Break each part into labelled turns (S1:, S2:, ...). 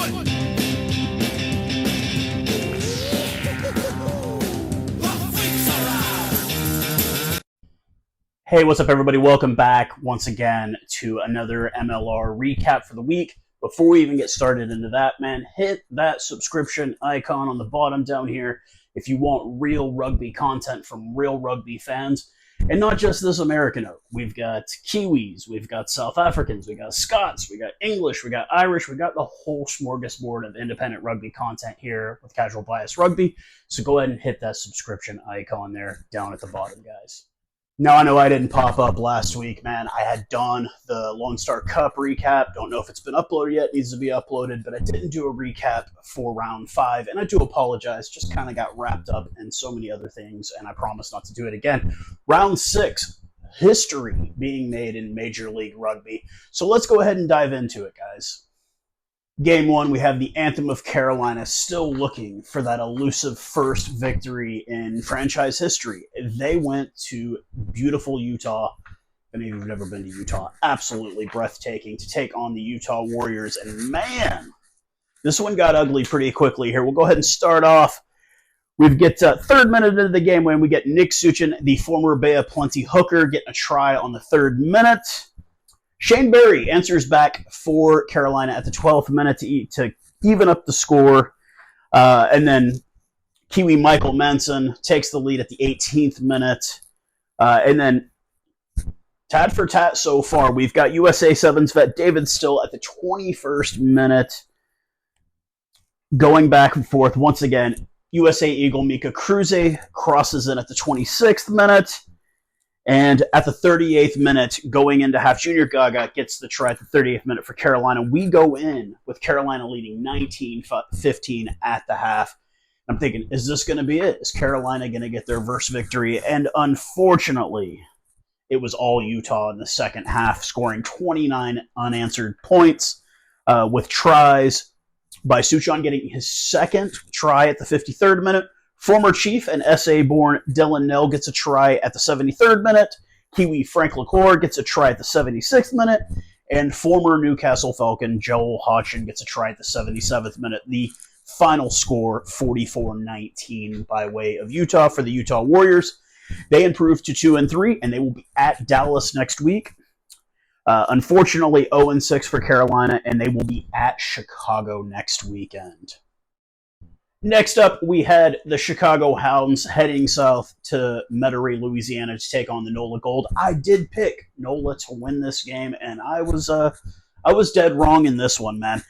S1: Hey, what's up, everybody? Welcome back once again to another MLR recap for the week. Before we even get started into that, man, hit that subscription icon on the bottom down here if you want real rugby content from real rugby fans. And not just this American oak. We've got Kiwis, we've got South Africans, we got Scots, we got English, we got Irish, we got the whole smorgasbord of independent rugby content here with Casual Bias Rugby. So go ahead and hit that subscription icon there down at the bottom, guys. Now, I know I didn't pop up last week, man. I had done the Lone Star Cup recap. Don't know if it's been uploaded yet. It needs to be uploaded, but I didn't do a recap for round 5, and I do apologize. Just kind of got wrapped up in so many other things, and I promise not to do it again. Round 6, history being made in Major League Rugby. So let's go ahead and dive into it, guys. Game 1, we have the Anthem of Carolina still looking for that elusive first victory in franchise history. They went to beautiful Utah. If any of you have never been to Utah, absolutely breathtaking to take on the Utah Warriors. And man, this one got ugly pretty quickly here. We'll go ahead and start off. We get third minute into the game when we get Nick Suchin, the former Bay of Plenty hooker, getting a try on the 3rd minute. Shane Barry answers back for Carolina at the 12th minute to even up the score. And then Kiwi Michael Manson takes the lead at the 18th minute. And then tat for tat so far, we've got USA 7's vet David Still at the 21st minute. Going back and forth once again. USA Eagle Mika Cruze crosses in at the 26th minute. And at the 38th minute, going into half, Junior Gaga gets the try at the 38th minute for Carolina. We go in with Carolina leading 19-15 at the half. I'm thinking, is this going to be it? Is Carolina going to get their first victory? And unfortunately, it was all Utah in the second half, scoring 29 unanswered points with tries by Suchon getting his second try at the 53rd minute. Former Chief and SA-born Dylan Nell gets a try at the 73rd minute. Kiwi Frank LaCour gets a try at the 76th minute. And former Newcastle Falcon Joel Hodgson gets a try at the 77th minute. The final score, 44-19 by way of Utah for the Utah Warriors. They improved to 2-3, and they will be at Dallas next week. Unfortunately, 0-6 for Carolina, and they will be at Chicago next weekend. Next up, we had the Chicago Hounds heading south to Metairie, Louisiana to take on the NOLA Gold. I did pick NOLA to win this game, and I was dead wrong in this one, man.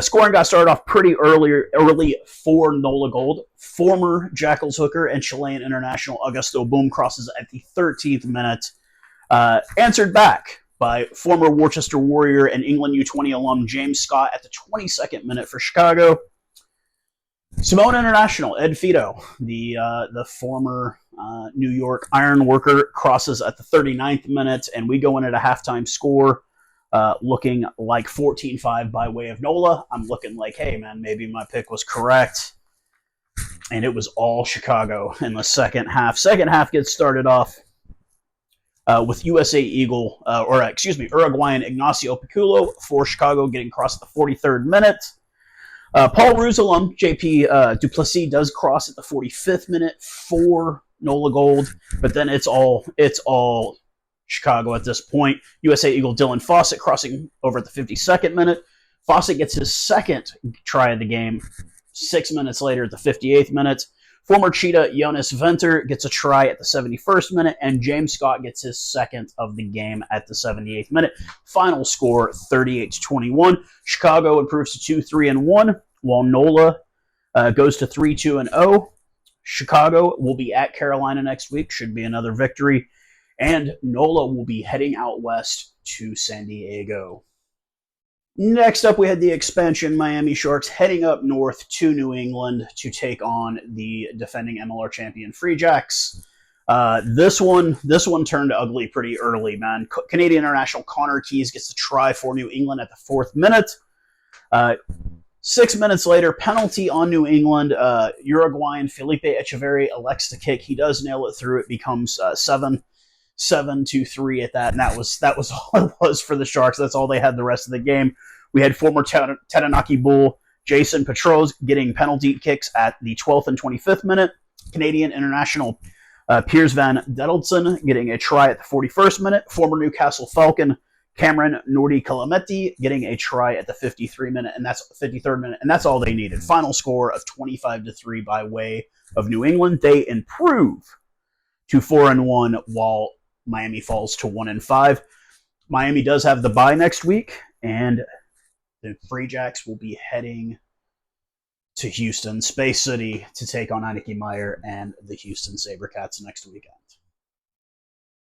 S1: Scoring got started off pretty early for NOLA Gold. Former Jackals hooker and Chilean international Augusto Boom crosses at the 13th minute. Answered back by former Worcester Warrior and England U20 alum James Scott at the 22nd minute for Chicago. Samoan international Ed Fido, the former New York Iron Worker, crosses at the 39th minute, and we go in at a halftime score looking like 14-5 by way of NOLA. I'm looking like, hey, man, maybe my pick was correct. And it was all Chicago in the second half. Second half gets started off with USA Eagle, Uruguayan Ignacio Piculo for Chicago getting crossed at the 43rd minute. Paul Rusalem, JP Duplessis does cross at the 45th minute for NOLA Gold, but then it's all Chicago at this point. USA Eagle Dylan Fawcett crossing over at the 52nd minute. Fawcett gets his second try of the game 6 minutes later at the 58th minute. Former Cheetah Jonas Venter gets a try at the 71st minute, and James Scott gets his second of the game at the 78th minute. Final score, 38-21. Chicago improves to 2-3-1, while NOLA goes to 3-2-0. Chicago will be at Carolina next week, should be another victory, and NOLA will be heading out west to San Diego. Next up, we had the expansion Miami Sharks heading up north to New England to take on the defending MLR champion Free Jacks. This one turned ugly pretty early, man. Canadian international Connor Keys gets the try for New England at the 4th minute. 6 minutes later, penalty on New England. Uruguayan Felipe Echeverri elects to kick. He does nail it through. It becomes 7-2-3 at that, and that was all it was for the Sharks. That's all they had the rest of the game. We had former Taranaki Bull Jason Petrose getting penalty kicks at the 12th and 25th minute. Canadian international Piers van Dedelson getting a try at the 41st minute. Former Newcastle Falcon Cameron Nordi-Kalametti getting a try at the 53rd minute, and that's all they needed. Final score of 25-3 by way of New England. They improve to 4-1 while Miami falls to 1-5. Miami does have the bye next week, and the Free Jacks will be heading to Houston, Space City, to take on Aniki Meyer and the Houston SaberCats next weekend.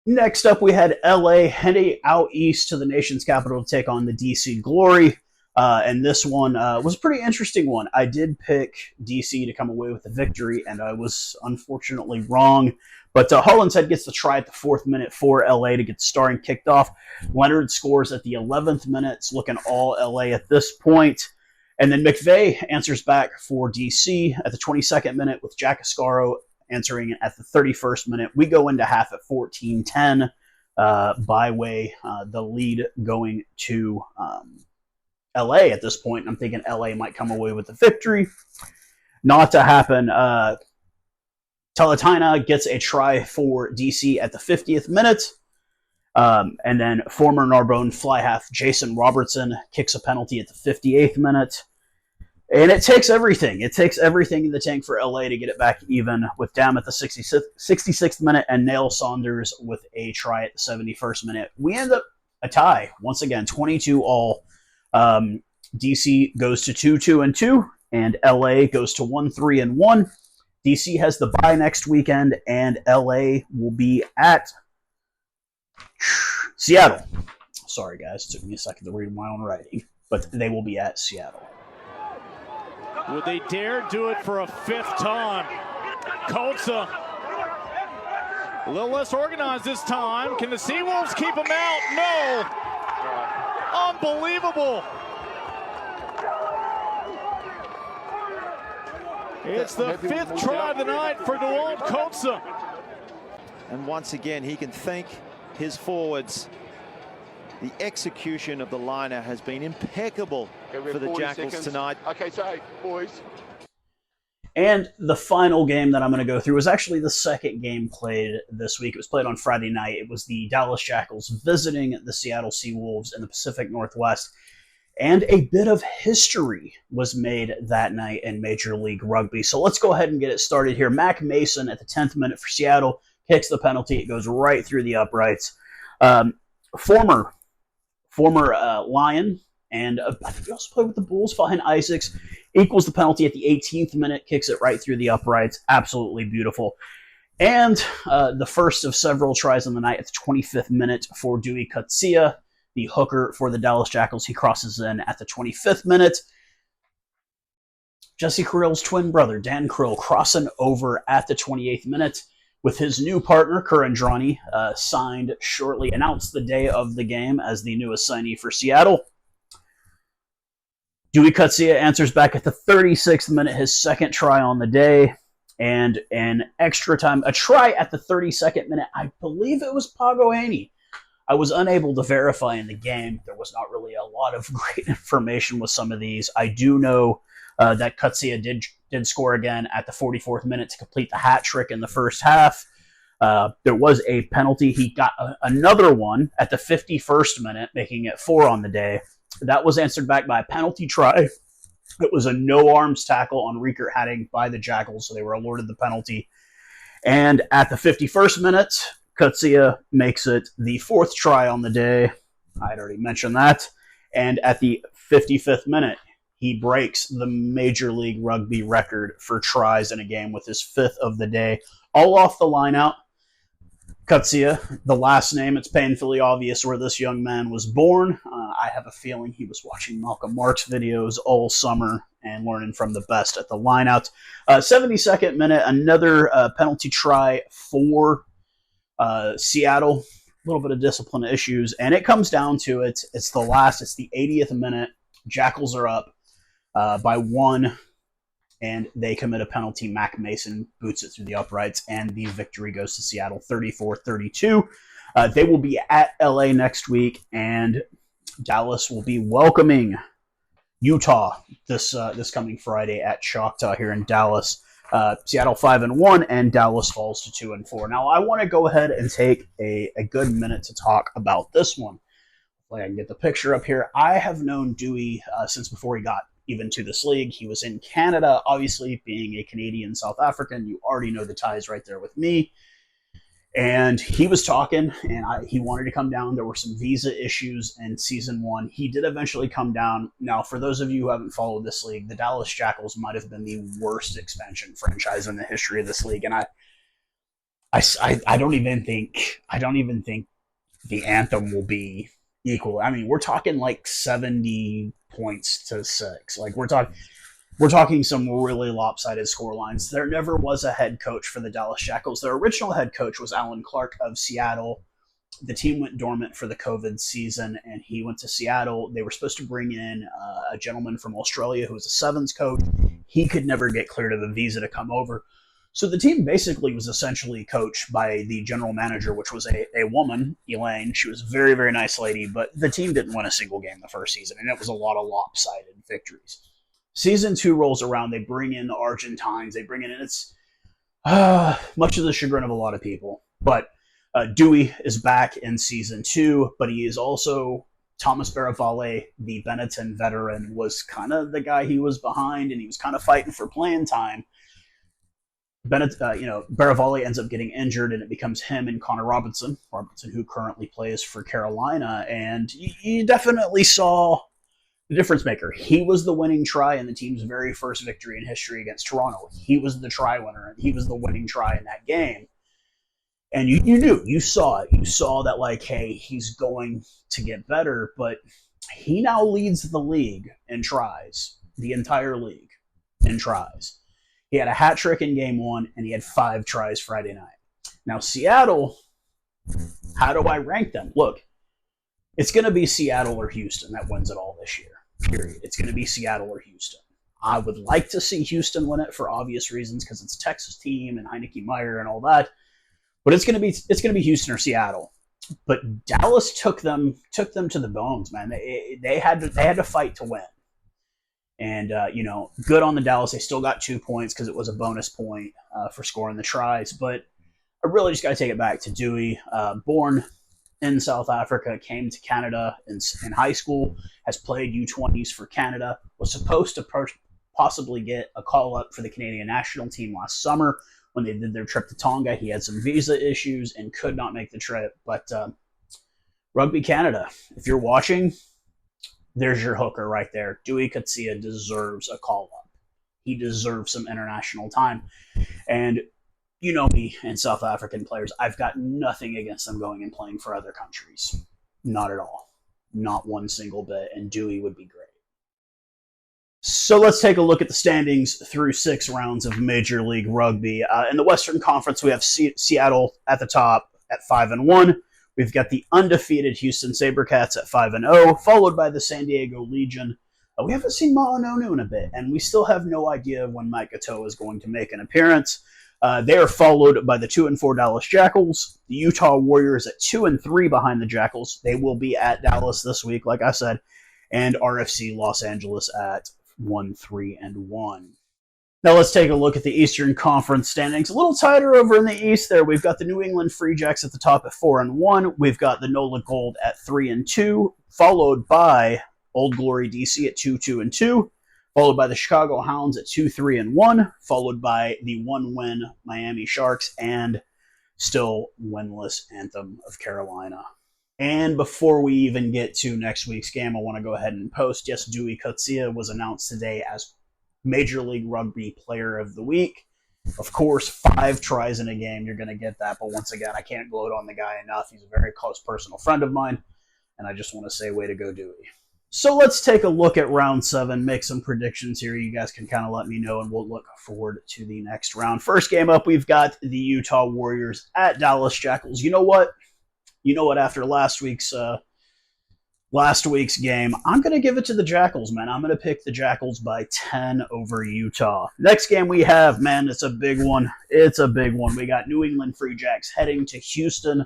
S1: Next up, we had LA heading out east to the nation's capital to take on the DC Glory. And this one was a pretty interesting one. I did pick DC to come away with the victory, and I was unfortunately wrong. But Hollinshead gets the try at the 4th minute for LA to get the starting kicked off. Leonard scores at the 11th minute. It's looking all LA at this point. And then McVeigh answers back for DC at the 22nd minute with Jack Ascaro answering at the 31st minute. We go into half at 14-10 by way the lead going to LA at this point. I'm thinking LA might come away with the victory. Not to happen. Talataina gets a try for DC at the 50th minute. And then former Narbonne fly half Jason Robertson kicks a penalty at the 58th minute. And it takes everything. It takes everything in the tank for LA to get it back even, with Dam at the 66th minute and Nail Saunders with a try at the 71st minute. We end up a tie. Once again, 22-all. DC goes to 2-2-2, and LA goes to 1-3-1. DC has the bye next weekend, and LA will be at Seattle. Sorry, guys. It took me a second to read my own writing. But they will be at Seattle.
S2: Would they dare do it for a 5th time? Coltsa a little less organized this time. Can the Seawolves keep him out? No. Unbelievable. It's the 5th try of the night for DeWalt Coltsa.
S3: And once again, he can thank his forwards. The execution of the liner has been impeccable for the Jackals tonight.
S4: Okay, so, boys.
S1: And the final game that I'm going to go through was actually the second game played this week. It was played on Friday night. It was the Dallas Jackals visiting the Seattle Seawolves in the Pacific Northwest. And a bit of history was made that night in Major League Rugby. So let's go ahead and get it started here. Mac Mason at the 10th minute for Seattle kicks the penalty. It goes right through the uprights. Former Lion, and I think he also played with the Bulls, Fahin Isaacs, equals the penalty at the 18th minute, kicks it right through the uprights. Absolutely beautiful. And the first of several tries on the night at the 25th minute for Dewey Kutsia, the hooker for the Dallas Jackals. He crosses in at the 25th minute. Jesse Krill's twin brother, Dan Krill, crossing over at the 28th minute with his new partner, Kurandrani, signed shortly, announced the day of the game as the newest signee for Seattle. Dewey Kutsia answers back at the 36th minute, his second try on the day, and an extra time, a try at the 32nd minute. I believe it was Pago Haney. I was unable to verify in the game. There was not really a lot of great information with some of these. I do know that Kutsia did score again at the 44th minute to complete the hat trick in the first half. There was a penalty. He got another one at the 51st minute, making it 4 on the day. That was answered back by a penalty try. It was a no-arms tackle on Riekert Hatting by the Jackals, so they were awarded the penalty. And at the 51st minute, Kutsia makes it the 4th try on the day. I had already mentioned that. And at the 55th minute, he breaks the Major League Rugby record for tries in a game with his 5th of the day. All off the line out. Kutsia, the last name, it's painfully obvious where this young man was born. I have a feeling he was watching Malcolm Marx videos all summer and learning from the best at the lineouts. 72nd minute, another penalty try for Seattle. A little bit of discipline issues, and it comes down to it. It's the 80th minute. Jackals are up by 1. And they commit a penalty. Mac Mason boots it through the uprights, and the victory goes to Seattle 34-32. They will be at LA next week, and Dallas will be welcoming Utah this coming Friday at Choctaw here in Dallas. Seattle 5-1, and Dallas falls to 2-4. Now, I want to go ahead and take a good minute to talk about this one. I can get the picture up here. I have known Dewey since before he got even to this league. He was in Canada, obviously, being a Canadian South African. You already know the ties right there with me. And he was talking, and he wanted to come down. There were some visa issues in Season 1. He did eventually come down. Now, for those of you who haven't followed this league, the Dallas Jackals might have been the worst expansion franchise in the history of this league. And I don't even think the anthem will be equal. I mean, we're talking like 70 points to 6. Like, we're talking some really lopsided score lines. There never was a head coach for the Dallas Jackals. Their original head coach was Alan Clark of Seattle. The team went dormant for the COVID season, and he went to Seattle. They were supposed to bring in a gentleman from Australia who was a sevens coach. He could never get cleared of a visa to come over. So the team basically was essentially coached by the general manager, which was a woman, Elaine. She was a very, very nice lady, but the team didn't win a single game the first season, and it was a lot of lopsided victories. Season 2 rolls around. They bring in the Argentines. They bring in, and it's much to the chagrin of a lot of people. But Dewey is back in Season 2, but he is also Thomas Barravale, the Benetton veteran, was kind of the guy he was behind, and he was kind of fighting for playing time. Barravale ends up getting injured, and it becomes him and Connor Robinson, who currently plays for Carolina. And you definitely saw the difference maker. He was the winning try in the team's very first victory in history against Toronto. He was the try winner, and he was the winning try in that game. And you knew, you saw it. You saw that, like, hey, he's going to get better, but he now leads the league in tries, the entire league in tries. He had a hat trick in game 1, and he had 5 tries Friday night. Now, Seattle, how do I rank them? Look, it's going to be Seattle or Houston that wins it all this year, period. It's going to be Seattle or Houston. I would like to see Houston win it for obvious reasons because it's a Texas team and Heineke Meyer and all that. But it's going to be Houston or Seattle. But Dallas took them to the bones, man. They had to fight to win. And, good on the Dallas. They still got 2 points because it was a bonus point for scoring the tries. But I really just got to take it back to Dewey. Born in South Africa, came to Canada in high school, has played U20s for Canada, was supposed to possibly get a call-up for the Canadian national team last summer when they did their trip to Tonga. He had some visa issues and could not make the trip. But Rugby Canada, if you're watching, there's your hooker right there. Dewey Coetzee deserves a call-up. He deserves some international time. And you know me and South African players. I've got nothing against them going and playing for other countries. Not at all. Not one single bit. And Dewey would be great. So let's take a look at the standings through 6 rounds of Major League Rugby. In the Western Conference, we have Seattle at the top at 5-1. We've got the undefeated Houston SaberCats at 5-0, followed by the San Diego Legion. We haven't seen Ma'anonu in a bit, and we still have no idea of when Mike Gatto is going to make an appearance. They are followed by the 2-4 Dallas Jackals, the Utah Warriors at 2-3 behind the Jackals. They will be at Dallas this week, like I said, and RFC Los Angeles at 1-3-1. Now let's take a look at the Eastern Conference standings. A little tighter over in the East there. We've got the New England Free Jacks at the top at 4-1. We've got the NOLA Gold at 3-2, followed by Old Glory DC at 2-2, followed by the Chicago Hounds at 2-3-1, followed by the 1-win Miami Sharks and still winless Anthem of Carolina. And before we even get to next week's game, I want to go ahead and post. Yes, Dewey Coetzee was announced today as Major League Rugby Player of the Week. Of course, 5 tries in a game, you're going to get that. But once again, I can't gloat on the guy enough. He's a very close personal friend of mine. And I just want to say, way to go, Dewey. So let's take a look at round 7, make some predictions here. You guys can kind of let me know, and we'll look forward to the next round. First game up, we've got the Utah Warriors at Dallas Jackals. You know what? After last week's game, I'm going to give it to the Jackals, man. I'm going to pick the Jackals by 10 over Utah. Next game we have, man, it's a big one. We got New England Free Jacks heading to Houston.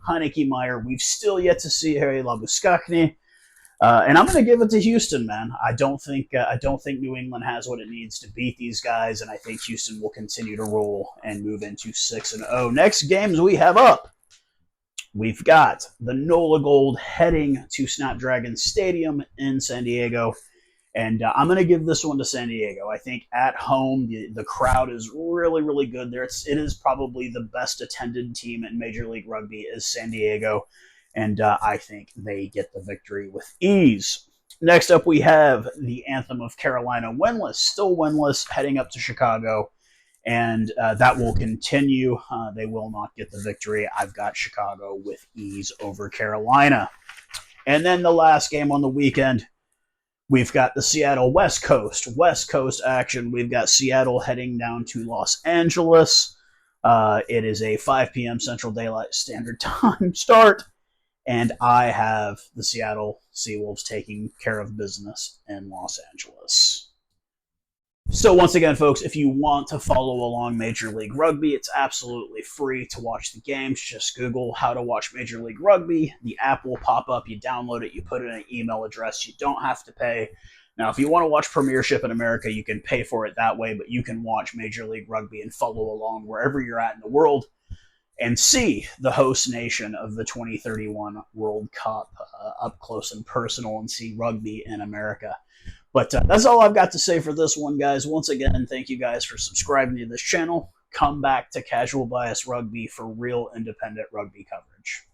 S1: Heineke Meyer. We've still yet to see Harry Labuskakny. And I'm going to give it to Houston, man. I don't think New England has what it needs to beat these guys, and I think Houston will continue to roll and move into 6-0. Next games we have up. We've got the NOLA Gold heading to Snapdragon Stadium in San Diego. And I'm going to give this one to San Diego. I think at home, the crowd is really, really good there. It is probably the best attended team in Major League Rugby is San Diego. And I think they get the victory with ease. Next up, we have the Anthem of Carolina winless, still winless, heading up to Chicago. And that will continue. They will not get the victory. I've got Chicago with ease over Carolina. And then the last game on the weekend, we've got the Seattle West Coast action. We've got Seattle heading down to Los Angeles. It is a 5 p.m. Central Daylight Standard Time start. And I have the Seattle Seawolves taking care of business in Los Angeles. So once again, folks, if you want to follow along Major League Rugby, it's absolutely free to watch the games. Just Google how to watch Major League Rugby. The app will pop up. You download it. You put in an email address. You don't have to pay. Now, if you want to watch Premiership in America, you can pay for it that way, but you can watch Major League Rugby and follow along wherever you're at in the world and see the host nation of the 2031 World Cup up close and personal and see rugby in America. But that's all I've got to say for this one, guys. Once again, thank you guys for subscribing to this channel. Come back to Casual Bias Rugby for real independent rugby coverage.